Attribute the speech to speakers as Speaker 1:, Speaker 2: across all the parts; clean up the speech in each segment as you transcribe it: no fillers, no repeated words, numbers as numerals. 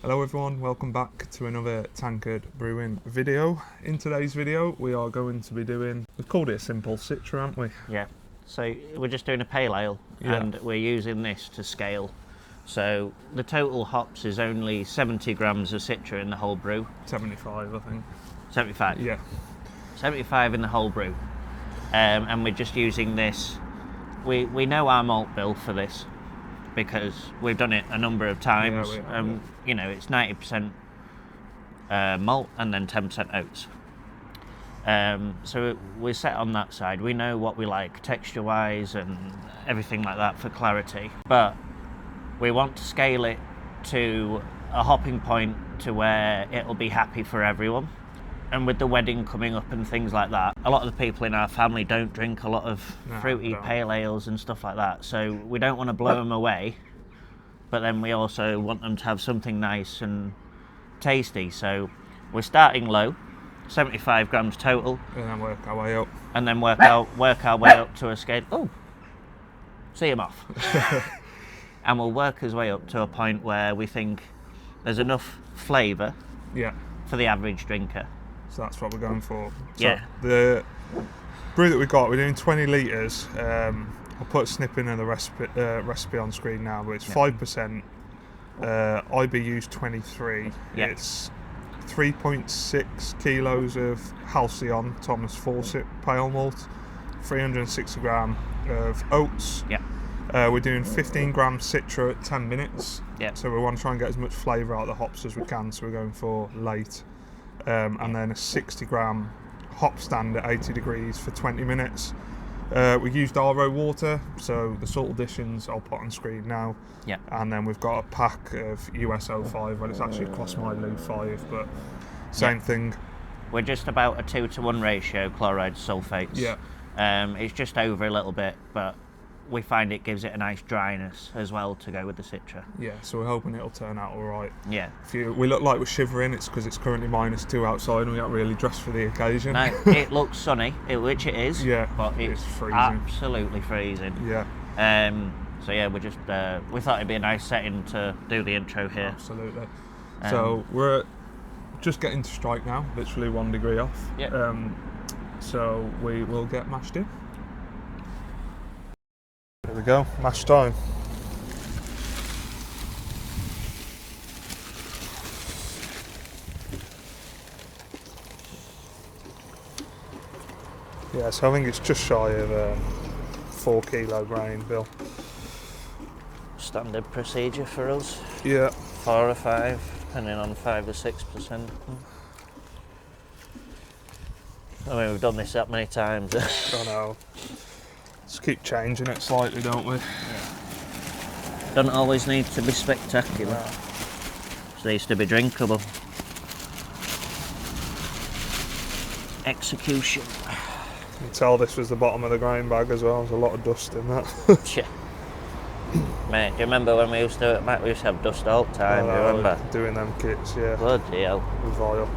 Speaker 1: Hello everyone, welcome back to another Tankard Brewing video. In today's video we are going to be doing, we called it a simple Citra, haven't we?
Speaker 2: Yeah, so we're just doing a pale ale and we're using this to scale. So the total hops is only 70 grams of Citra in the whole brew.
Speaker 1: 75 I think.
Speaker 2: 75?
Speaker 1: Yeah.
Speaker 2: 75 in the whole brew. And we're just using this. We know our malt bill for this because we've done it a number of times. You know, it's 90% malt and then 10% oats. So we're set on that side. We know what we like texture wise and everything like that for clarity, but we want to scale it to a hopping point to where it'll be happy for everyone. And with the wedding coming up and things like that, a lot of the people in our family don't drink a lot of fruity pale ales and stuff like that, so we don't want to blow them away, but then we also want them to have something nice and tasty. So we're starting low, 75 grams total,
Speaker 1: And then work our way up.
Speaker 2: and then work our way up to a scale. Oh, see him off. And we'll work his way up to a point where we think there's enough flavour for the average drinker.
Speaker 1: So that's what we're going for. So
Speaker 2: Yeah.
Speaker 1: the brew that we got, we're doing 20 litres. I'll put a snippet of the recipe on screen now, but it's 5%. IBU's 23.
Speaker 2: Yeah.
Speaker 1: It's 3.6 kilos of Halcyon Thomas Fawcett pale malt, 360 gram of oats.
Speaker 2: Yeah.
Speaker 1: We're doing 15 grams Citra at 10 minutes.
Speaker 2: Yeah.
Speaker 1: So we want to try and get as much flavour out of the hops as we can, so we're going for late. And then a 60 gram hop stand at 80 degrees for 20 minutes. We used RO water, so the salt additions I'll put on screen now.
Speaker 2: Yeah.
Speaker 1: And then we've got a pack of USO 5, well it's actually Cosmile 5, but same thing.
Speaker 2: We're just about a 2-to-1 ratio chloride to sulfates.
Speaker 1: Yeah.
Speaker 2: It's just over a little bit, but we find it gives it a nice dryness as well to go with the Citra.
Speaker 1: Yeah, so we're hoping it'll turn out alright.
Speaker 2: Yeah.
Speaker 1: We look like we're shivering, it's because it's currently -2 outside and we aren't really dressed for the occasion.
Speaker 2: No, it looks sunny, which it is.
Speaker 1: Yeah,
Speaker 2: but it's
Speaker 1: freezing.
Speaker 2: Absolutely freezing.
Speaker 1: Yeah.
Speaker 2: So yeah, we're just we thought it'd be a nice setting to do the intro here.
Speaker 1: Absolutely. So we're just getting to strike now, literally 1 degree off.
Speaker 2: Yeah.
Speaker 1: So we will get mashed in. There we go, mash time. Yeah, so I think it's just shy of 4 kilo grain, Bill.
Speaker 2: Standard procedure for us.
Speaker 1: Yeah.
Speaker 2: 4 or 5, depending on 5 or 6%. I mean, we've done this that many times.
Speaker 1: I know. Just keep changing it slightly, don't we?
Speaker 2: Yeah. Doesn't always need to be spectacular.
Speaker 1: No.
Speaker 2: It needs to be drinkable. Execution.
Speaker 1: You can tell this was the bottom of the grain bag as well. There's a lot of dust in that.
Speaker 2: Yeah. Mate, do you remember when we used to have dust all the time? Do you remember?
Speaker 1: Doing them kits, yeah.
Speaker 2: Bloody hell.
Speaker 1: Vile.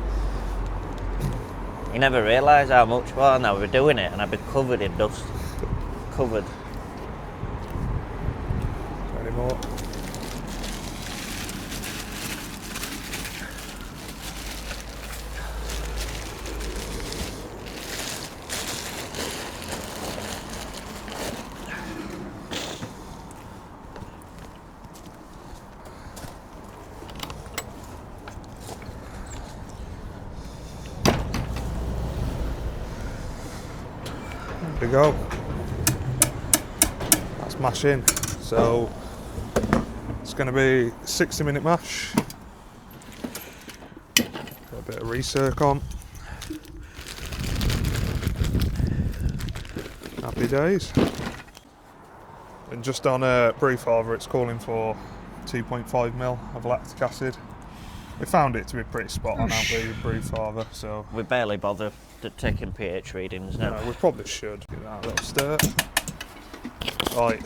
Speaker 2: You never realise how much more now we're doing it, and I'd be covered in dust. Covered.
Speaker 1: Any more? There we go. That's mash in. So it's going to be 60-minute mash. Got a bit of recirc on. Happy days. And just on a brew father, it's calling for 2.5 ml of lactic acid. We found it to be pretty spot on out the brew father, so
Speaker 2: We barely bother taking pH readings now.
Speaker 1: no, we probably should give that a little stir. Right,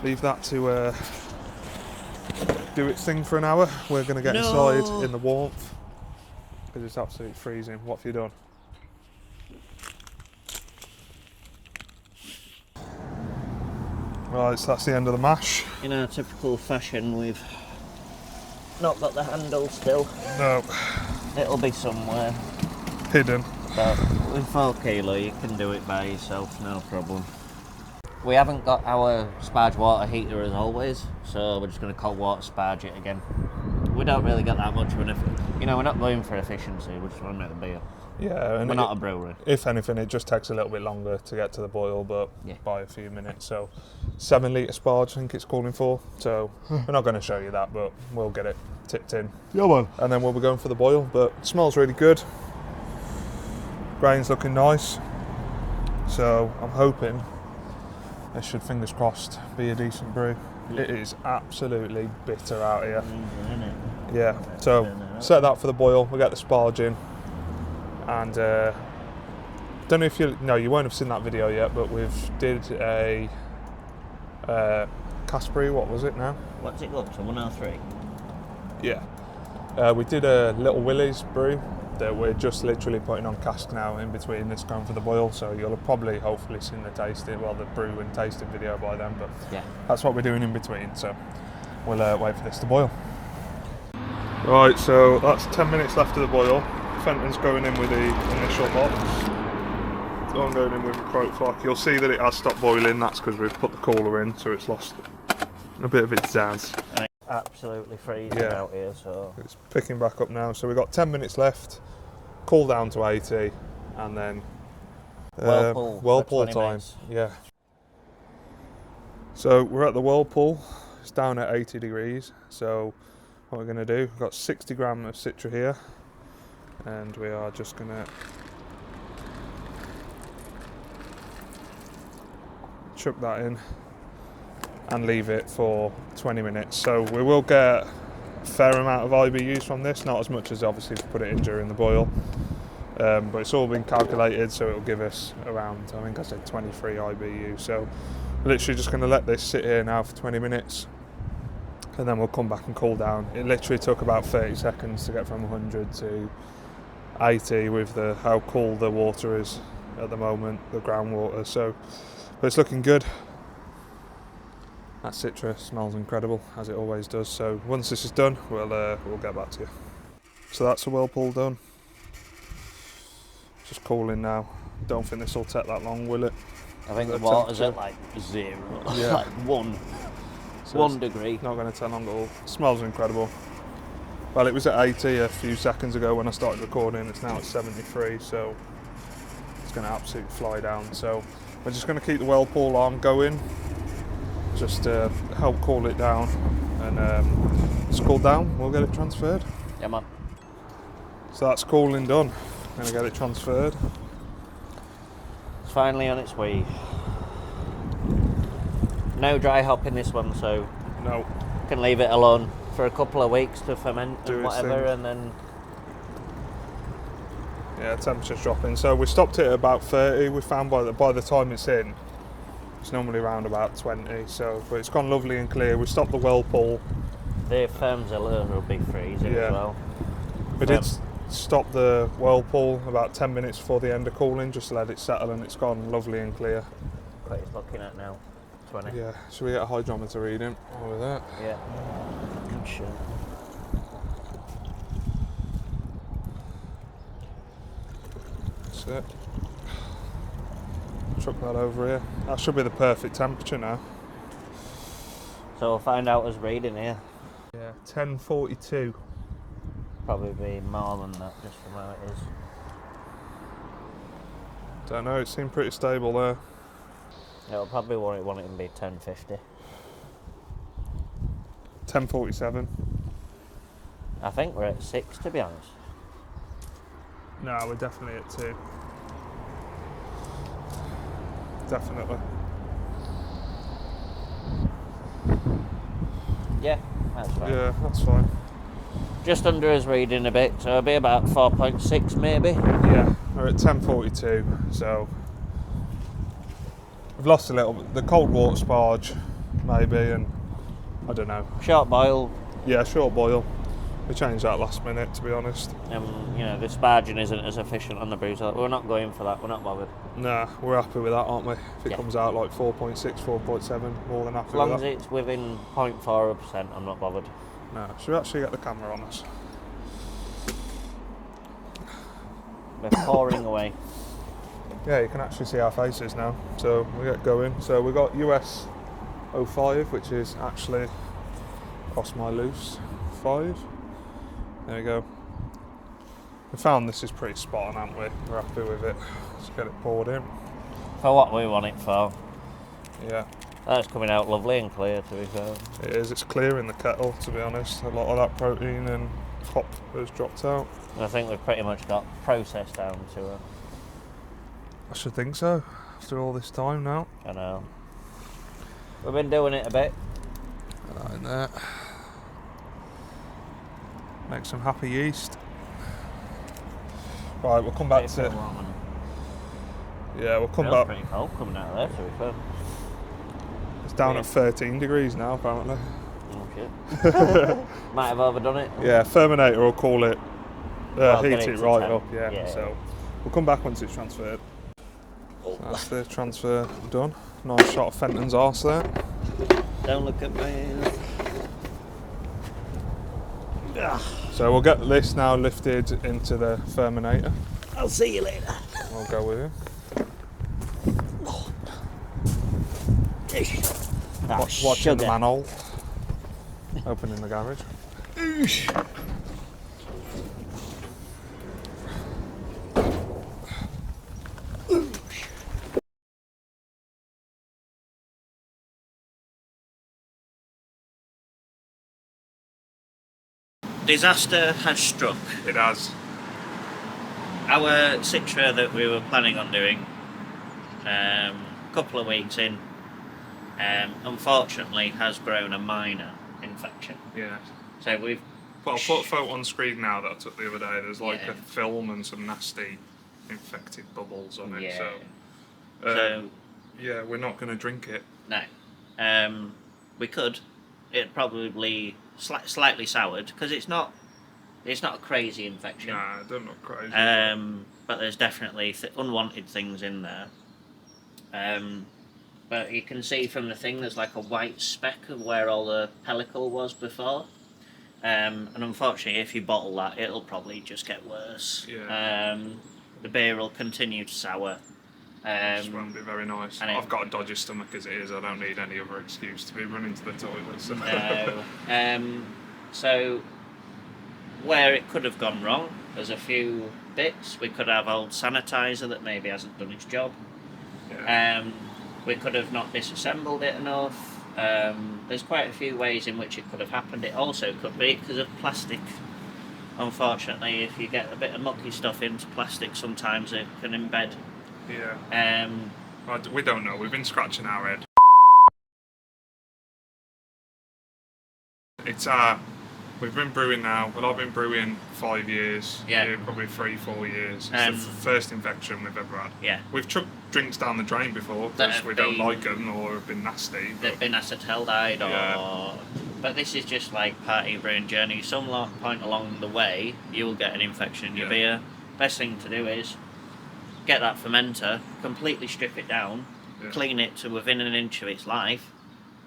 Speaker 1: leave that to do its thing for an hour. We're going to get inside in the warmth because it's absolutely freezing. What have you done? Right, so that's the end of the mash.
Speaker 2: In our typical fashion, we've not got the handle still.
Speaker 1: No.
Speaker 2: It'll be somewhere.
Speaker 1: Hidden.
Speaker 2: But with 4 kilo, you can do it by yourself, no problem. We haven't got our Sparge water heater as always, so we're just going to cold water Sparge it again. We don't really get that much of we're not going for efficiency, we just want to make the beer.
Speaker 1: Yeah, and
Speaker 2: we're not a brewery.
Speaker 1: If anything, it just takes a little bit longer to get to the boil, but
Speaker 2: yeah.
Speaker 1: by a few minutes. So 7 litre Sparge, I think it's calling for. So we're not going to show you that, but we'll get it tipped in. Yeah, well. And then we'll be going for the boil, but it smells really good. Grain's looking nice. So I'm hoping this should, fingers crossed, be a decent brew. Yeah. It is absolutely bitter out here. Yeah, so set that for the boil, we'll get the Sparge in. And don't know if you won't have seen that video yet, but we've did a cask brew. What was it now?
Speaker 2: What's it up to? 103.
Speaker 1: Yeah, we did a Little Willie's brew that we're just literally putting on cask now in between this going for the boil. So you'll have probably hopefully seen the tasting, well, the brew and tasting video by then. But yeah, that's what we're doing in between. So we'll wait for this to boil. Right, so that's 10 minutes left of the boil. Fenton's going in with the initial hops. So I'm going in with a croak flask. You'll see that it has stopped boiling. That's because we've put the cooler in, so it's lost a bit of its zazz.
Speaker 2: And it's absolutely freezing out here, so
Speaker 1: it's picking back up now. So we've got 10 minutes left. Cool down to 80, and then Whirlpool time. Minutes. Yeah. So we're at the Whirlpool. It's down at 80 degrees. So what we're going to do? We've got 60 grams of Citra here. And we are just going to chuck that in and leave it for 20 minutes. So we will get a fair amount of IBUs from this, not as much as obviously to put it in during the boil. But it's all been calculated, so it'll give us around, I think I said 23 IBU. So we're literally just going to let this sit here now for 20 minutes. And then we'll come back and cool down. It literally took about 30 seconds to get from 100 to 80 with how cool the water is at the moment, the groundwater. So, but it's looking good. That Citra smells incredible, as it always does. So once this is done, we'll get back to you. So that's the Whirlpool done. Just cooling now. Don't think this will take that long, will it?
Speaker 2: I think the water's at like 0,
Speaker 1: yeah.
Speaker 2: Like 1 degree.
Speaker 1: Not going to take long at all. It smells incredible. Well, it was at 80 a few seconds ago when I started recording. It's now at 73, so it's going to absolutely fly down. So we're just going to keep the Whirlpool arm going, just to help cool it down. And it's cooled down, we'll get it transferred.
Speaker 2: Yeah, man.
Speaker 1: So that's cooling done. Going to get it transferred.
Speaker 2: It's finally on its way. No dry hop in this one, so
Speaker 1: no.
Speaker 2: Can leave it alone for a couple of weeks to ferment and whatever, and then
Speaker 1: temperature's dropping. So we stopped it at about 30. We found by the time it's in, it's normally around about 20. So, but it's gone lovely and clear. We stopped the Whirlpool.
Speaker 2: The BrewZilla will be freezing as well.
Speaker 1: We did stop the Whirlpool about 10 minutes before the end of cooling, just to let it settle, and it's gone lovely and clear.
Speaker 2: What it's looking at now. 20.
Speaker 1: Yeah, should we get a hydrometer reading over that?
Speaker 2: Yeah. Good shit.
Speaker 1: That's it. Chuck that over here. That should be the perfect temperature now.
Speaker 2: So we'll find out as reading here.
Speaker 1: Yeah, 1042.
Speaker 2: Probably be more than that just from how it is.
Speaker 1: Don't know, it seemed pretty stable there.
Speaker 2: It'll probably want it to be 1050.
Speaker 1: 1047.
Speaker 2: I think we're at 6 to be honest.
Speaker 1: No, we're definitely at 2. Definitely.
Speaker 2: Yeah, that's fine.
Speaker 1: Yeah, that's fine.
Speaker 2: Just under us reading a bit, so it'll be about 4.6 maybe.
Speaker 1: Yeah, we're at 1042, so we've lost a little bit. The cold water Sparge, maybe, and I don't know.
Speaker 2: Short boil.
Speaker 1: Yeah, short boil. We changed that last minute, to be honest.
Speaker 2: The Sparging isn't as efficient on the BrewZilla. We're not going for that, we're not bothered.
Speaker 1: Nah, we're happy with that, aren't we? If it comes out like 4.6, 4.7, more than happy with that.
Speaker 2: As long as it's within 0.4%, I'm not bothered.
Speaker 1: No, should we actually get the camera on us?
Speaker 2: We're pouring away.
Speaker 1: Yeah, you can actually see our faces now. So we get going. So we got US 05, which is actually, cross my loose, 5. There we go. We found this is pretty spot on, haven't we? We're happy with it. Let's get it poured in.
Speaker 2: For what we want it for.
Speaker 1: Yeah.
Speaker 2: That's coming out lovely and clear, to be fair.
Speaker 1: It is. It's clear in the kettle, to be honest. A lot of that protein and hop has dropped out.
Speaker 2: I think we've pretty much got process down to it.
Speaker 1: I should think so. After all this time now.
Speaker 2: I know. We've been doing it a bit.
Speaker 1: Put that in there. Make some happy yeast. Right, we'll come back to. Yeah, we'll come back.
Speaker 2: Pretty cold coming out of there, to be fair.
Speaker 1: It's down at 13 degrees now, apparently.
Speaker 2: Oh shit. Might have overdone it.
Speaker 1: Yeah, fermentator will call it. Heat it right
Speaker 2: 10.
Speaker 1: up. Yeah. So we'll come back once it's transferred. So that's the transfer done. Nice shot of Fenton's arse there.
Speaker 2: Don't look at me.
Speaker 1: So we'll get this now lifted into the fermentator.
Speaker 2: I'll see you later.
Speaker 1: We'll go with it. Watching the manhole. Opening the garage.
Speaker 2: Disaster has struck.
Speaker 1: It has.
Speaker 2: Our Citra that we were planning on doing a couple of weeks in, unfortunately has grown a minor infection.
Speaker 1: Yeah.
Speaker 2: So we've...
Speaker 1: Well, I'll put a photo on screen now that I took the other day. There's like
Speaker 2: Yeah.
Speaker 1: a film and some nasty infected bubbles on it.
Speaker 2: Yeah.
Speaker 1: So yeah, we're not going to drink it.
Speaker 2: No. We could. It'd probably slightly soured because it's not a crazy infection.
Speaker 1: Nah, it doesn't look crazy.
Speaker 2: But there's definitely unwanted things in there. But you can see from the thing there's like a white speck of where all the pellicle was before. And unfortunately, if you bottle that, it'll probably just get worse.
Speaker 1: Yeah.
Speaker 2: The beer will continue to sour.
Speaker 1: This won't be very nice.
Speaker 2: and
Speaker 1: I've got a dodgy stomach as it is. I don't need any other excuse to be running to the toilet. So.
Speaker 2: No. So where it could have gone wrong, there's a few bits. We could have old sanitizer that maybe hasn't done its job.
Speaker 1: Yeah.
Speaker 2: We could have not disassembled it enough. There's quite a few ways in which it could have happened. It also could be because of plastic. Unfortunately, if you get a bit of mucky stuff into plastic, sometimes it can embed.
Speaker 1: Yeah. We don't know. We've been scratching our head. It's we've been brewing now. Well, I've been brewing 5 years.
Speaker 2: Yeah.
Speaker 1: Probably 3-4 years. It's the first infection we've ever had.
Speaker 2: Yeah.
Speaker 1: We've chucked drinks down the drain before because we don't like them or have been nasty.
Speaker 2: They've been acetaldehyde or...
Speaker 1: Yeah.
Speaker 2: But this is just like part of your brewing journey. Some point along the way, you will get an infection in your beer. Best thing to do is get that fermenter, completely strip it down, clean it to within an inch of its life,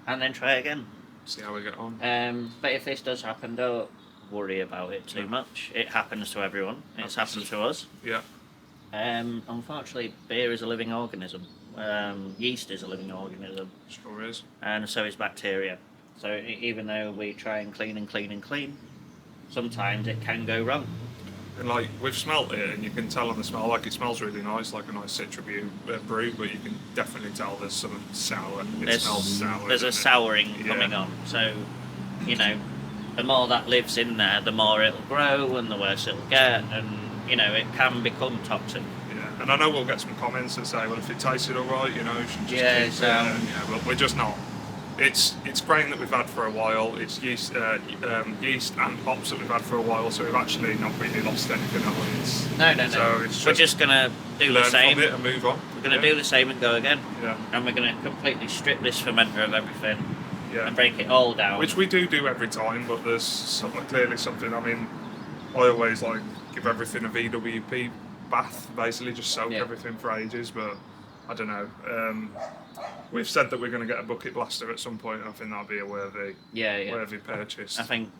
Speaker 2: and then try it again.
Speaker 1: See how we get on.
Speaker 2: But if this does happen, don't worry about it too much. It happens to everyone. It's happened to us.
Speaker 1: Yeah.
Speaker 2: Unfortunately, beer is a living organism. Yeast is a living organism.
Speaker 1: Sure is.
Speaker 2: And so is bacteria. So even though we try and clean, sometimes it can go wrong.
Speaker 1: And like we've smelt it, and you can tell on the smell. Like it smells really nice, like a nice Citra brew, but you can definitely tell there's some sour. Smells sour.
Speaker 2: There's a souring coming on. So, you know, the more that lives in there, the more it'll grow, and the worse it'll get, and you know, it can become toxic.
Speaker 1: Yeah, and I know we'll get some comments that say, well, if it tasted all right, you know, you should just keep it. But we're just not. It's grain that we've had for a while. It's yeast and hops that we've had for a while. So we've actually not really lost anything at once.
Speaker 2: No.
Speaker 1: So it's
Speaker 2: we're just gonna do the same.
Speaker 1: From it and move on.
Speaker 2: We're gonna do the same and go again.
Speaker 1: Yeah.
Speaker 2: And we're gonna completely strip this fermenter of everything.
Speaker 1: Yeah.
Speaker 2: And break it all down.
Speaker 1: Which we do every time, but there's clearly something. I mean, I always like give everything a VWP bath, basically just soak everything for ages. But I don't know. We've said that we're going to get a bucket blaster at some point. I think that'll be a worthy purchase.
Speaker 2: I think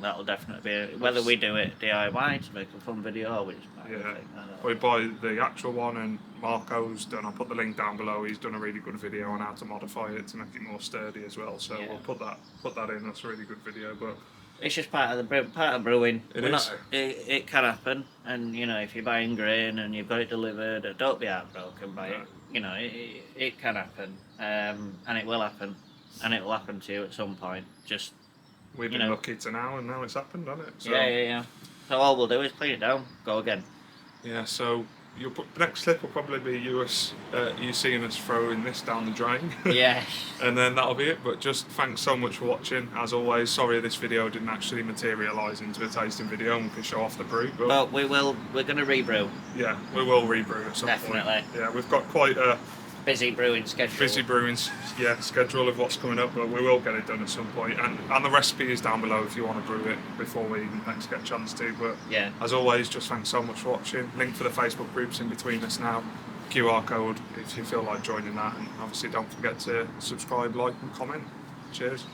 Speaker 2: that'll definitely be whether we do it DIY to make a fun video or we just buy anything.
Speaker 1: We buy the actual one, and Marco's done. I'll put the link down below. He's done a really good video on how to modify it to make it more sturdy as well. So we'll put that in. That's a really good video, but.
Speaker 2: It's just part of brewing.
Speaker 1: It
Speaker 2: can happen, and you know, if you're buying grain and you've got it delivered, don't be heartbroken by it. You know, it can happen, and it will happen, and it will happen to you at some point. Just
Speaker 1: we've been lucky to now, and now it's happened, hasn't it? So,
Speaker 2: yeah. So all we'll do is clean it down, go again.
Speaker 1: Yeah. So next clip will probably be you seeing us throwing this down the drain.
Speaker 2: Yeah.
Speaker 1: And then that'll be it. But just thanks so much for watching. As always, sorry this video didn't actually materialise into a tasting video and we can show off the brew. But
Speaker 2: we're going to rebrew.
Speaker 1: Yeah, we will rebrew at some point.
Speaker 2: Definitely.
Speaker 1: Yeah, we've got quite a
Speaker 2: busy brewing schedule.
Speaker 1: Schedule of what's coming up, but we will get it done at some point. And the recipe is down below if you want to brew it before we next get a chance to. But as always, just thanks so much for watching. Link for the Facebook groups in between us now. QR code if you feel like joining that, and obviously don't forget to subscribe, like and comment. Cheers.